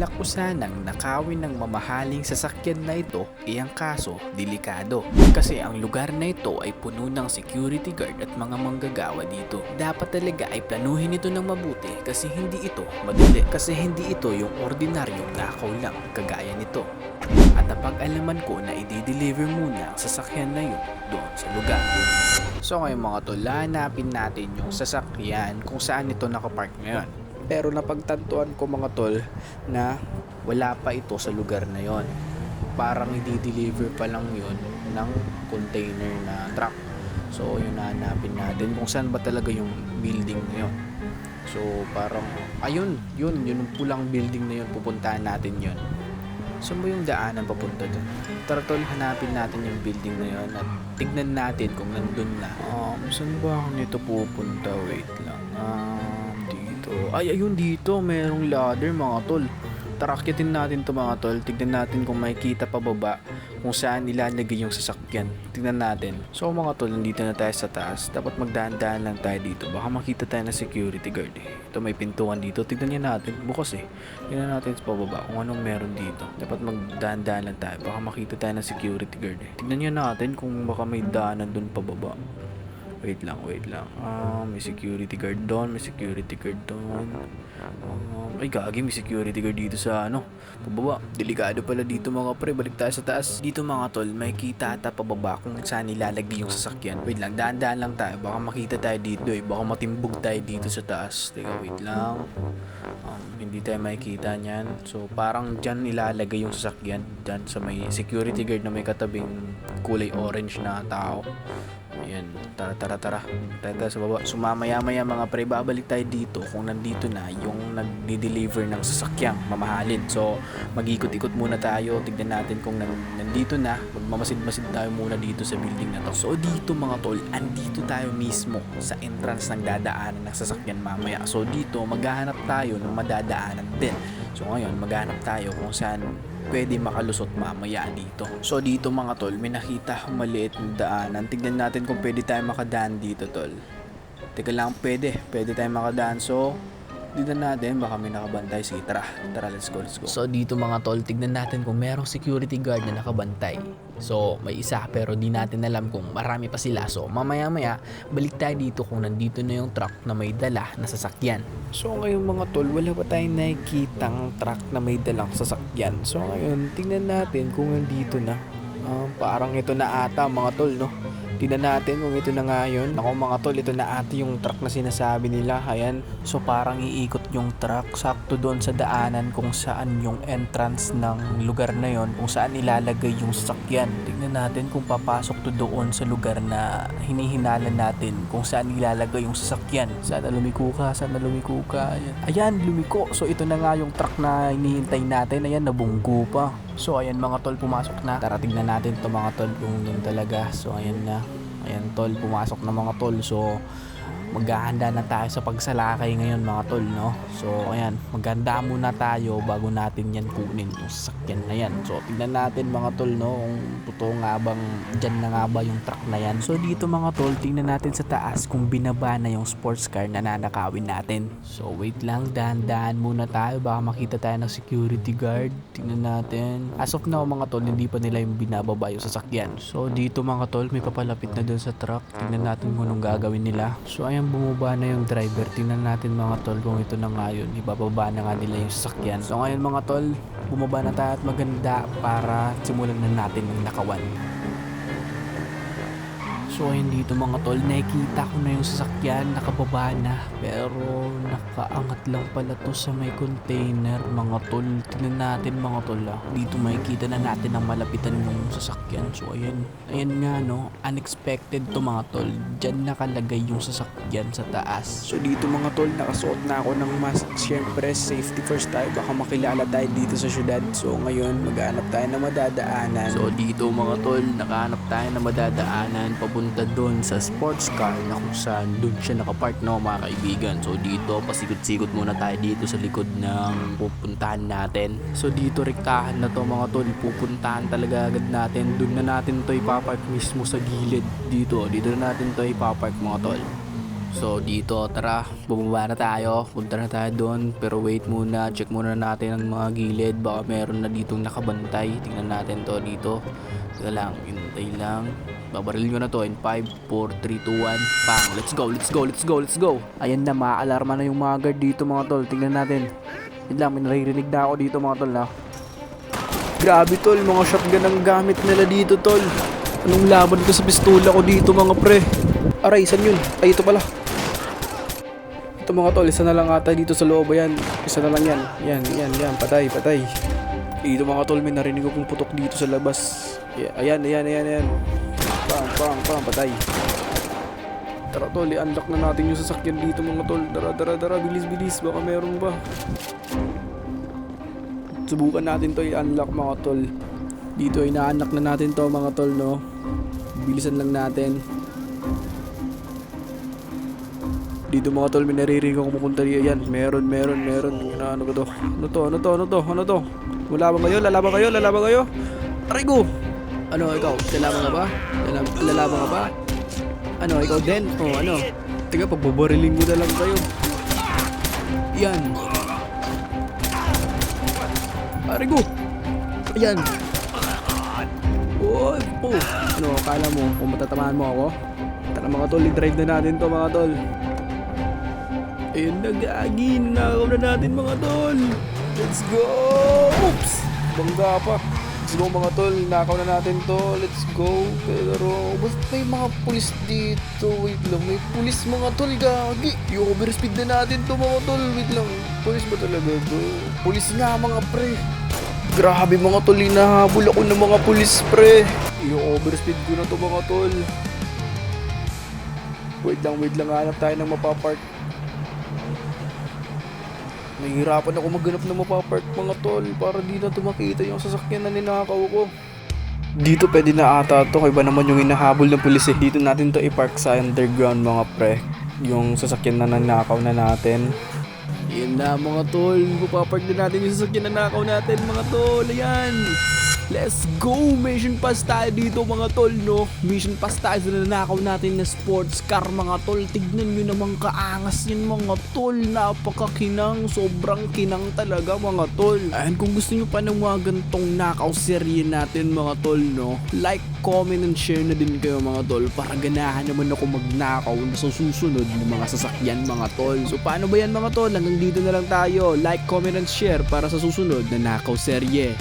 Balak ko sanang nakawin ng mamahaling sasakyan na ito, ang kaso delikado. Kasi ang lugar na ito ay puno ng security guard at mga manggagawa dito. Dapat talaga ay planuhin ito ng mabuti kasi hindi ito madali. Kasi hindi ito yung ordinaryong nakaw lang kagaya nito. At napag-alaman ko na i-deliver muna ang sasakyan na yun doon sa lugar. So ngayon mga tol, hanapin natin yung sasakyan kung saan ito nakapark ngayon. Pero napagtantuan ko mga tol na wala pa ito sa lugar na yon. Parang i-deliver pa lang yun ng container na truck. So yun, hanapin natin kung saan ba talaga yung building na yun. So parang ayun, yun yung pulang building na yun, pupuntahan natin yun. Saan ba yung daanan papunta doon? Tara tol, hanapin natin yung building na yun at tignan natin kung nandun na. Saan ba ako nito pupunta? Wait lang. Dito. Ay, ayun dito. Merong ladder mga tol. Tara, akitin natin to mga tol. Tignan natin kung makikita pa baba kung saan ilalagay yung sasakyan. Tignan natin. So mga tol, nandito na tayo sa taas. Dapat magdaan-daan lang tayo dito. Baka makita tayo ng security guard Ito may pintuan dito. Tignan niya natin. Bukas Tignan natin sa pababa kung anong meron dito. Dapat magdaan-daan lang tayo. Baka makita tayo ng security guard Tignan niya natin kung baka may daanan dun pababa. Wait lang. May security guard doon. May security guard doon. Ay gagi, may security guard dito sa pababa. Delikado pala dito mga pre. Balik tayo sa taas. Dito mga tol, may kita ata pababa kung saan nilalagay yung sasakyan. Wait lang, daan-daan lang tayo. Baka makita tayo dito Baka matimbog tayo dito sa taas. Teka, wait lang. Hindi tayo makikita niyan. So parang dyan nilalagay yung sasakyan. Dyan sa may security guard na may katabing kulay orange na tao. Ayan, tara sa baba. So maya mga pre, babalik tayo dito kung nandito na yung nagdi-deliver ng sasakyang mamahalin. So mag-ikot-ikot muna tayo, tignan natin kung nandito na. Magmamasid-masid tayo muna dito sa building na to. So dito mga tol, andito tayo mismo sa entrance ng dadaanan ng sasakyan mamaya. So dito maghahanap tayo ng madadaanan din. So ngayon maghahanap tayo kung saan pwede makalusot mamaya dito. So dito mga tol, may nakita akong maliit na daanan. Tignan natin kung pwede tayo makadaan dito tol. Teka lang, pwede tayo makadaan. So dito natin, baka may nakabantay. Sige, tara, let's go. So dito mga tol, tignan natin kung merong security guard na nakabantay. So may isa pero di natin alam kung marami pa sila. So mamaya balik tayo dito kung nandito na yung truck na may dala na sasakyan. So ngayon mga tol, wala pa tayong nakikitang truck na may dalang sasakyan. So ngayon, tignan natin kung nandito na. Parang ito na ata mga tol, no? Tignan natin kung ito na nga yun. Ako mga tol, ito na ata yung truck na sinasabi nila. Ayan. So parang iikot yung truck sakto doon sa daanan kung saan yung entrance ng lugar na yon, kung saan ilalagay yung sasakyan. Tignan natin kung papasok to doon sa lugar na hinihinalan natin kung saan ilalagay yung sasakyan. Sana lumiko ka. Ayan, lumiko. So ito na nga yung truck na hinihintay natin. Ayan, nabunggo pa. So ayan mga tol, pumasok na. Tara, tignan natin to mga tol kung yun talaga. So ayan na. Ayan tol, pumasok na mga tol. So maghahanda na tayo sa pagsalakay ngayon mga tol, no? So ayan, maghanda muna tayo bago natin yan kunin yung sasakyan na yan. So tignan natin mga tol, no, kung totoo nga bang dyan na nga ba yung truck na yan. So dito mga tol, tignan natin sa taas kung binaba na yung sports car na nanakawin natin. So wait lang, dahan-dahan muna tayo, baka makita tayo ng security guard. Tignan natin. As of now mga tol, hindi pa nila yung binababa yung sasakyan. So dito mga tol, may papalapit na dun sa truck. Tignan natin kung anong gagawin nila. So ayan, bumaba na yung driver. Tingnan natin mga tol kung ito na nga yun. Ibababa na nga nila yung sasakyan. So ngayon mga tol, bumaba na tayo at maganda para simulan na natin ng nakawan. So ayun dito mga tol, nakikita ko na yung sasakyan, nakababa na. Pero nakaangat lang pala to sa may container mga tol. Tingnan natin mga tol Dito makikita na natin ang malapitan ng sasakyan. So ayan nga no, unexpected to mga tol. Diyan nakalagay yung sasakyan sa taas. So dito mga tol, nakasuot na ako ng mask. Siyempre safety first tayo, baka makilala tayo dito sa syudad. So ngayon maghanap tayo na madadaanan. So dito mga tol, nakahanap tayo na madadaanan papunta doon sa sports car na kung saan doon siya nakapark, no mga kaibigan. So dito, pasikot-sikot muna tayo dito sa likod ng pupuntahan natin. So dito, rektahan na to mga tol, pupuntahan talaga agad natin. Doon na natin to ipapark mismo sa gilid. Dito na natin to ipapark mga tol. So dito, tara, bumaba na tayo, punta na tayo doon. Pero wait muna, check muna natin ang mga gilid. Baka meron na ditong nakabantay. Tingnan natin to dito. Teka lang, hintay lang. Babarilin ko na to in 5, 4, 3, 2, 1. Bang! Let's go, let's go, let's go, let's go. Ayan na, maa-alarma na yung mga guard dito mga tol. Tingnan natin. Yun lang, may naririnig na ako dito mga tol na. Grabe tol, mga shotgun ang gamit nila dito tol. Anong laban ko sa pistola ko dito mga pre? Aray, saan yun? Ay, ito pala. Ito mga tol, isa na lang ata dito sa loob. Ayan, isa na lang yan. Yan, patay. Dito mga tol, may narinig akong putok dito sa labas. Ayan. Pang, patay. Tara tol, i-unlock na natin yung sasakyan dito mga tol. Tara, bilis. Baka meron ba? Subukan natin to i-unlock mga tol. Dito ina-unlock na natin to mga tol, no? Bilisan lang natin. Dito mga tol, may naririnig akong pupunta dito. Yan, meron. Ano ko to? Ano to? Lalaban kayo? Aray ko! Ano, ikaw? Lalaban ka ba? Lalaban ka ba? Ano, ikaw din? Oh, ano? Teka, pagbabariling mo na lang kayo. Yan. Aray ko! Ayan. Oh. Ano, akala mo kung matatamaan mo ako? Tara mga tol, i-drive na natin to mga tol. Ayun na, gagi. Nanakaw na natin mga tol. Let's go! Oops! Bangga pa. Let's go mga tol. Nanakaw na natin to. Let's go. Pero, basta may mga pulis dito. Wait lang. May pulis mga tol, gagi. I-overspeed na natin to mga tol. Wait lang. Pulis ba talaga to? Pulis nga mga pre. Grabe mga tol. Hinahabol ako ng mga pulis pre. I-overspeed ko na to mga tol. Wait lang. Hanap tayo ng mapapark. Nahihirapan ako maghanap ng mapapark mga tol para di na tumakita yung sasakyan na ninakaw ko. Dito pwede na ata to, iba naman yung hinahabol ng pulis eh. Dito natin to i-park sa underground mga pre. Yung sasakyan na nanakaw na natin. Yan na mga tol, mapapark na natin yung sasakyan na nanakaw natin mga tol. Ayan! Let's go! Mission pass tayo dito mga tol, no? Mission pass tayo sa nanakaw natin na sports car mga tol. Tignan nyo namang kaangas yun mga tol. Napakakinang, sobrang kinang talaga mga tol. And kung gusto nyo pa ng mga gantong nakaw serye natin mga tol, no? Like, comment, and share na din kayo mga tol para ganahan naman ako magnakaw na sa susunod ng mga sasakyan mga tol. So paano ba yan mga tol? Hanggang dito na lang tayo. Like, comment, and share para sa susunod na nakaw serye.